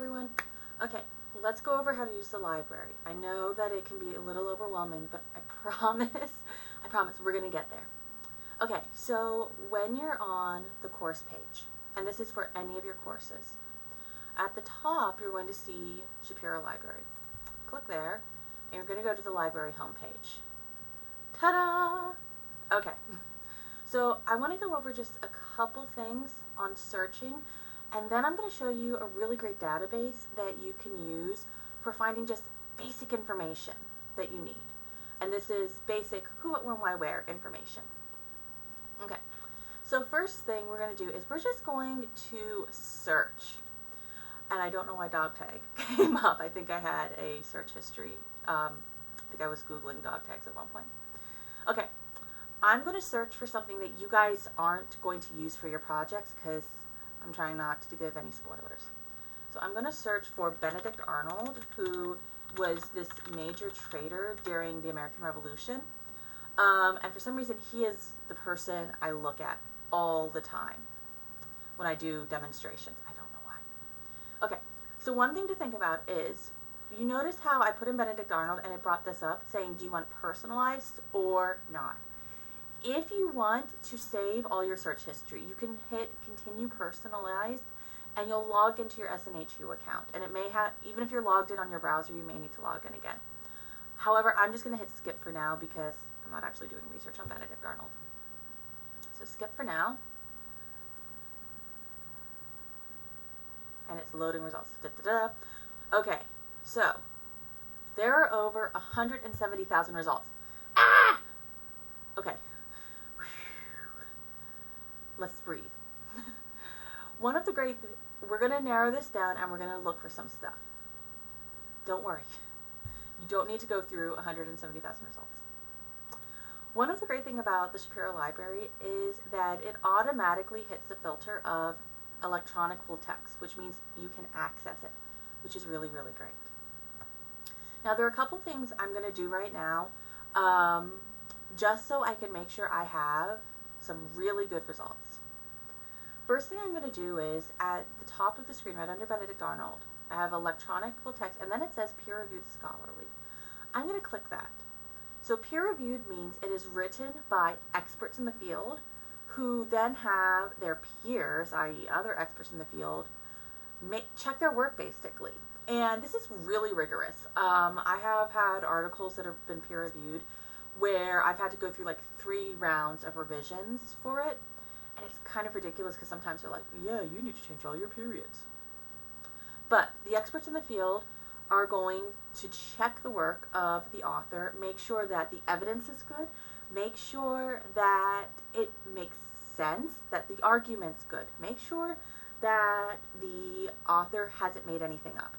everyone. Okay, let's go over how to use the library. I know that it can be a little overwhelming, but I promise we're going to get there. Okay, so when you're on the course page, and this is for any of your courses, at the top you're going to see Shapiro Library. Click there, and you're going to go to the library homepage. Ta-da! Okay, so I want to go over just a couple things on searching, and then I'm going to show you a really great database that you can use for finding just basic information that you need. And this is basic who, what, when, why, where information. Okay, so first thing we're going to do is we're just going to search. And I don't know why dog tag came up. I think I had a search history. I think I was Googling dog tags at one point. Okay, I'm going to search for something that you guys aren't going to use for your projects because I'm trying not to give any spoilers. So I'm going to search for Benedict Arnold, who was this major trader during the American Revolution. And for some reason, he is the person I look at all the time when I do demonstrations. I don't know why. Okay, so one thing to think about is, you notice how I put in Benedict Arnold and it brought this up saying, do you want personalized or not? If you want to save all your search history, you can hit continue personalized and you'll log into your SNHU account. And it may have, even if you're logged in on your browser, you may need to log in again. However, I'm just going to hit skip for now because I'm not actually doing research on Benedict Arnold. So skip for now. And it's loading results. Okay, so there are over 170,000 results. Ah! Okay. Let's breathe. One of the great, we're going to narrow this down and we're going to look for some stuff. Don't worry. You don't need to go through 170,000 results. One of the great things about the Shapiro Library is that it automatically hits the filter of electronic full text, which means you can access it, which is really, really great. Now, there are a couple things I'm going to do right now, just so I can make sure I have some really good results. First thing I'm going to do is, at the top of the screen, right under Benedict Arnold, I have electronic full text, and then it says peer-reviewed scholarly. I'm going to click that. So peer-reviewed means it is written by experts in the field who then have their peers, i.e. other experts in the field, check their work basically. And this is really rigorous. I have had articles that have been peer-reviewed where I've had to go through like 3 rounds of revisions for it. And it's kind of ridiculous because sometimes they're like, yeah, you need to change all your periods. But the experts in the field are going to check the work of the author, make sure that the evidence is good, make sure that it makes sense, that the argument's good, make sure that the author hasn't made anything up.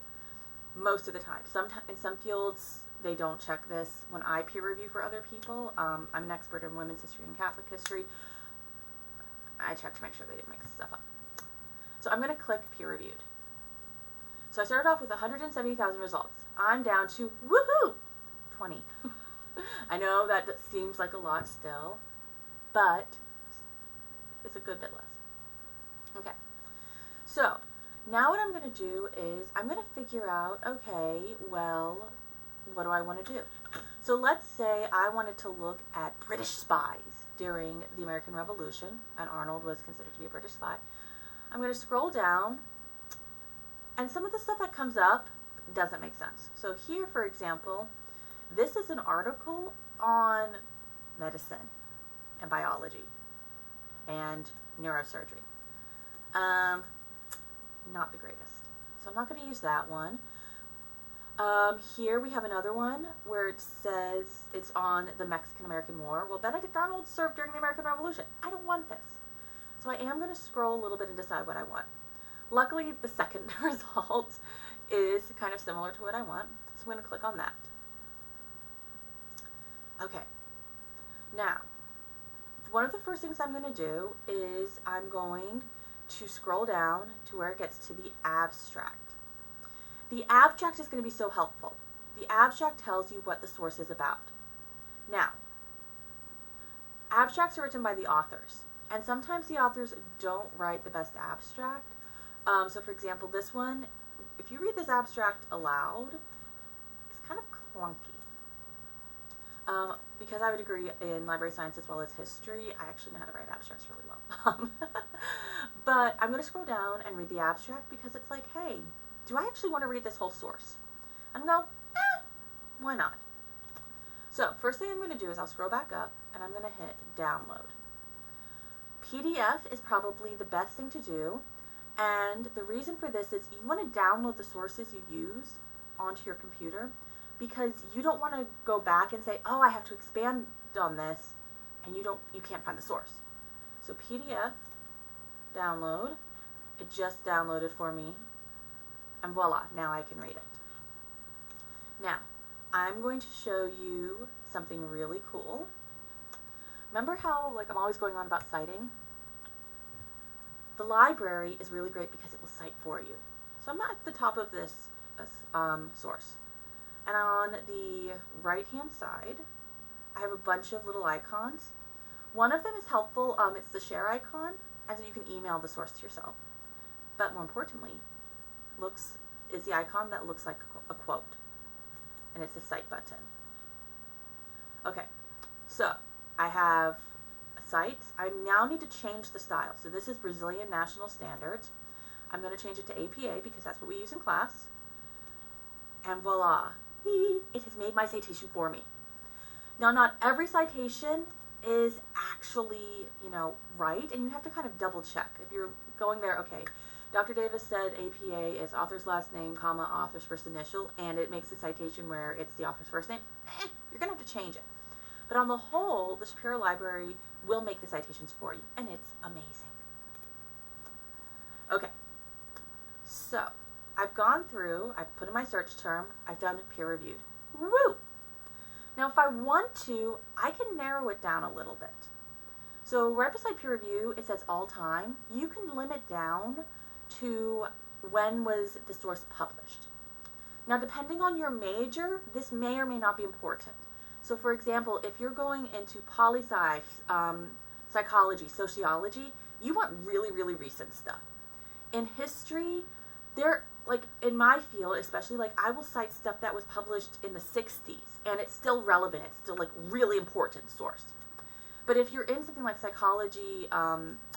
Most of the time. In some fields, they don't check this. When I peer review for other people, I'm an expert in women's history and Catholic history. I check to make sure they didn't make stuff up. So I'm going to click peer reviewed. So I started off with 170,000 results. I'm down to, woohoo, 20. I know that seems like a lot still, but it's a good bit less. Okay, so now what I'm going to do is I'm going to figure out, okay, well, what do I want to do? So let's say I wanted to look at British spies during the American Revolution, and Arnold was considered to be a British spy. I'm going to scroll down, and some of the stuff that comes up doesn't make sense. So here, for example, this is an article on medicine and biology and neurosurgery. Not the greatest. So I'm not going to use that one. Here we have another one where it says it's on the Mexican-American War. Well, Benedict Arnold served during the American Revolution. I don't want this. So I am going to scroll a little bit and decide what I want. Luckily, the second result is kind of similar to what I want. So I'm going to click on that. Okay. Now, one of the first things I'm going to do is I'm going to scroll down to where it gets to the abstract. The abstract is going to be so helpful. The abstract tells you what the source is about. Now, abstracts are written by the authors, and sometimes the authors don't write the best abstract. So for example, this one if you read this abstract aloud, it's kind of clunky. Because I have a degree in library science as well as history, I actually know how to write abstracts really well. But I'm going to scroll down and read the abstract because it's like, hey, do I actually want to read this whole source? And go, why not? So first thing I'm going to do is I'll scroll back up and I'm going to hit download. PDF is probably the best thing to do, and the reason for this is you want to download the sources you use onto your computer, because you don't want to go back and say, oh, I have to expand on this, and you can't find the source. So PDF, download, it just downloaded for me, and voila, now I can read it. Now, I'm going to show you something really cool. Remember how, like, I'm always going on about citing? The library is really great because it will cite for you. So I'm at the top of this source. And on the right-hand side, I have a bunch of little icons. One of them is helpful. It's the share icon, and so you can email the source to yourself. But more importantly, is the icon that looks like a quote, and it's the cite button. Okay, so I have a cite. I now need to change the style. So this is Brazilian National Standards. I'm going to change it to APA because that's what we use in class. And voila, it has made my citation for me. Now, not every citation is actually, right, and you have to kind of double check. If you're going there, okay, Dr. Davis said APA is author's last name, comma, author's first initial, and it makes a citation where it's the author's first name. You're going to have to change it. But on the whole, the Shapiro Library will make the citations for you, and it's amazing. Okay, so I've gone through, I've put in my search term, I've done peer-reviewed. Woo! Now, if I want to, I can narrow it down a little bit. So right beside peer review, it says all time. You can limit down to when was the source published. Now, depending on your major, this may or may not be important. So, for example, if you're going into poli-sci, psychology, sociology, you want really, really recent stuff. In history, in my field, especially, I will cite stuff that was published in the 60s, and it's still relevant. It's still, really important source. But if you're in something like psychology,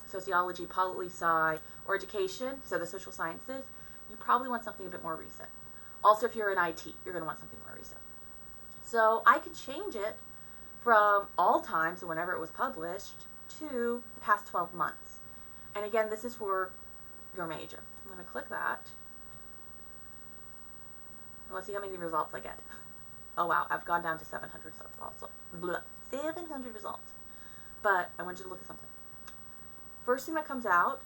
sociology, poli-sci, or education, so the social sciences, you probably want something a bit more recent. Also, if you're in IT, you're going to want something more recent. So I can change it from all time, so whenever it was published, to the past 12 months. And again, this is for your major. I'm going to click that. Let's see how many results I get. Oh wow, I've gone down to 700 results also. 700 results. But I want you to look at something. First thing that comes out,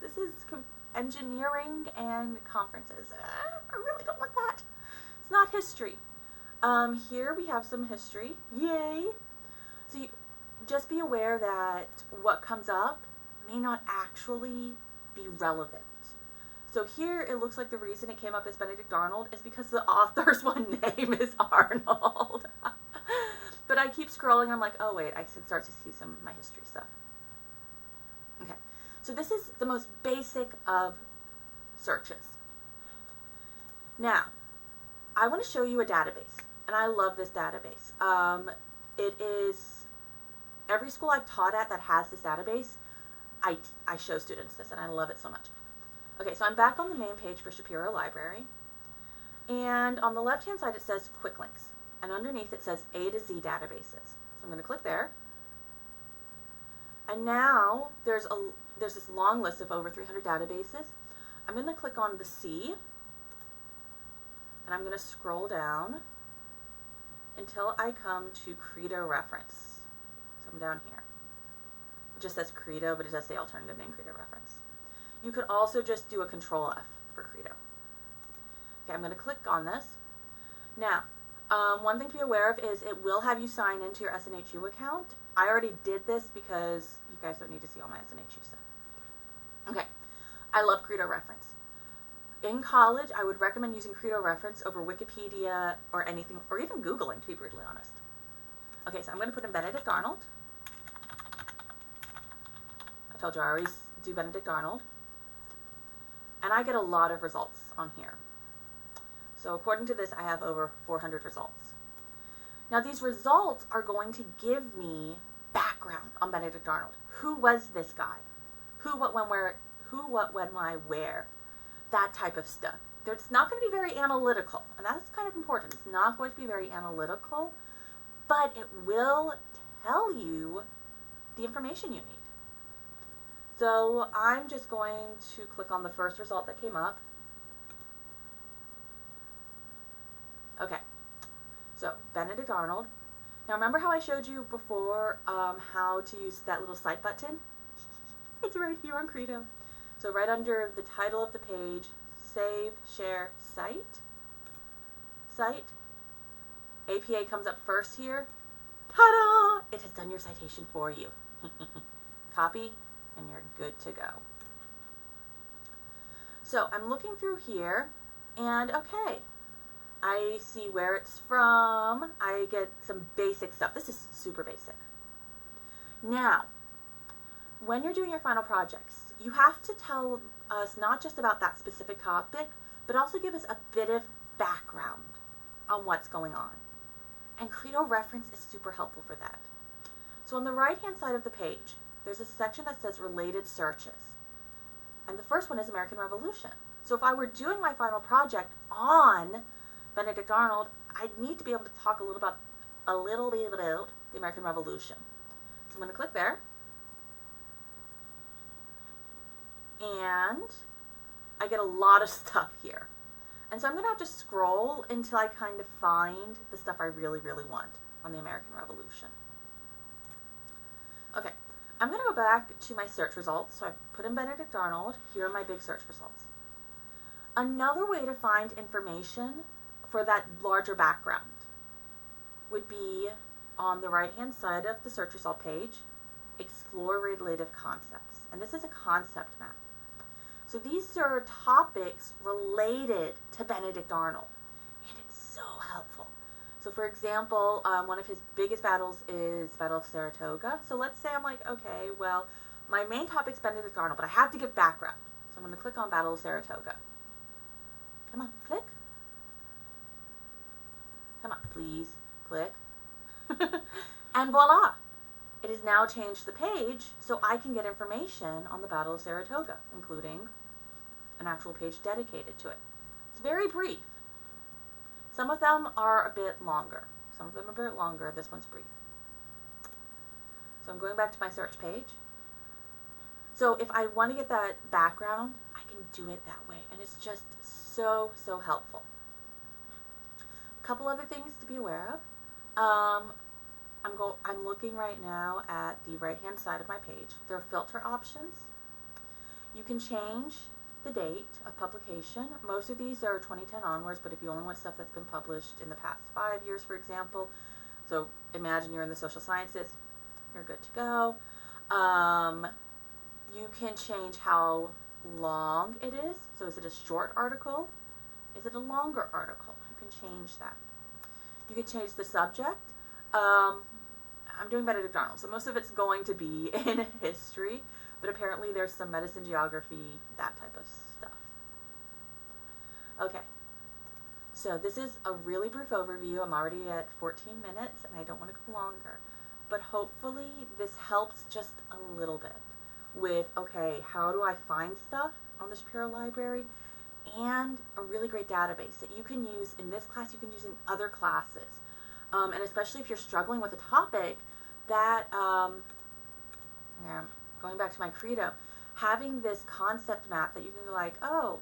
this is engineering and conferences. I really don't want that. It's not history. Here we have some history. Yay! So just be aware that what comes up may not actually be relevant. So here it looks like the reason it came up as Benedict Arnold is because the author's one name is Arnold. But I keep scrolling, I'm like, oh wait, I can start to see some of my history stuff. Okay, so this is the most basic of searches. Now, I want to show you a database, and I love this database. It is, every school I've taught at that has this database, I show students this, and I love it so much. Okay, so I'm back on the main page for Shapiro Library, and on the left-hand side it says Quick Links, and underneath it says A to Z databases. So I'm going to click there, and now there's this long list of over 300 databases. I'm going to click on the C, and I'm going to scroll down until I come to Credo Reference. So I'm down here. It just says Credo, but it does say alternative name Credo Reference. You could also just do a Control F for Credo. Okay, I'm going to click on this. Now, one thing to be aware of is it will have you sign into your SNHU account. I already did this because you guys don't need to see all my SNHU stuff. Okay, I love Credo Reference. In college, I would recommend using Credo Reference over Wikipedia or anything, or even Googling, to be brutally honest. Okay, so I'm going to put in Benedict Arnold. I told you I always do Benedict Arnold. And I get a lot of results on here. So according to this, I have over 400 results. Now these results are going to give me background on Benedict Arnold. Who was this guy? Who, what, when, where, who, what, when, why, where. That type of stuff. It's not going to be very analytical, and that's kind of important. It's not going to be very analytical, but it will tell you the information you need. So I'm just going to click on the first result that came up. Okay, so Benedict Arnold. Now remember how I showed you before how to use that little cite button? It's right here on Credo. So right under the title of the page, save, share, cite. Cite. APA comes up first here. Ta-da! It has done your citation for you. Copy, and you're good to go. So I'm looking through here, and okay, I see where it's from. I get some basic stuff. This is super basic. Now, when you're doing your final projects, you have to tell us not just about that specific topic, but also give us a bit of background on what's going on. And Credo reference is super helpful for that. So on the right-hand side of the page, there's a section that says related searches. And the first one is American Revolution. So if I were doing my final project on Benedict Arnold, I'd need to be able to talk a little bit about the American Revolution. So I'm going to click there. And I get a lot of stuff here. And so I'm going to have to scroll until I kind of find the stuff I really, really want on the American Revolution. Okay, I'm going to go back to my search results. So I've put in Benedict Arnold. Here are my big search results. Another way to find information for that larger background would be on the right-hand side of the search result page, explore related concepts. And this is a concept map. So these are topics related to Benedict Arnold, and it's so helpful. So for example, one of his biggest battles is the Battle of Saratoga. So let's say I'm like, okay, well, my main topic's Benedict Arnold, but I have to give background. So I'm going to click on Battle of Saratoga. Come on, click. Come on, please, click. And voila! It has now changed the page so I can get information on the Battle of Saratoga, including an actual page dedicated to it. It's very brief. Some of them are a bit longer. Some of them are a bit longer. This one's brief. So I'm going back to my search page. So if I want to get that background, I can do it that way. And it's just so, so helpful. A couple other things to be aware of. I'm looking right now at the right-hand side of my page. There are filter options. You can change the date of publication. Most of these are 2010 onwards, but if you only want stuff that's been published in the past 5 years, for example, so imagine you're in the social sciences, you're good to go. You can change how long it is. So is it a short article? Is it a longer article? You can change that. You can change the subject. I'm doing Benedict Arnold, so most of it's going to be in history, but apparently there's some medicine, geography, that type of stuff. Okay, so this is a really brief overview. I'm already at 14 minutes, and I don't want to go longer, but hopefully this helps just a little bit with, okay, how do I find stuff on the Shapiro Library, and a really great database that you can use in this class, you can use in other classes. And especially if you're struggling with a topic that, going back to my Credo, having this concept map that you can go like, oh,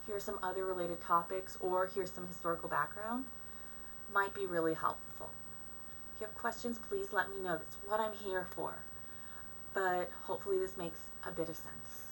here's some other related topics, or here's some historical background, might be really helpful. If you have questions, please let me know. That's what I'm here for. But hopefully this makes a bit of sense.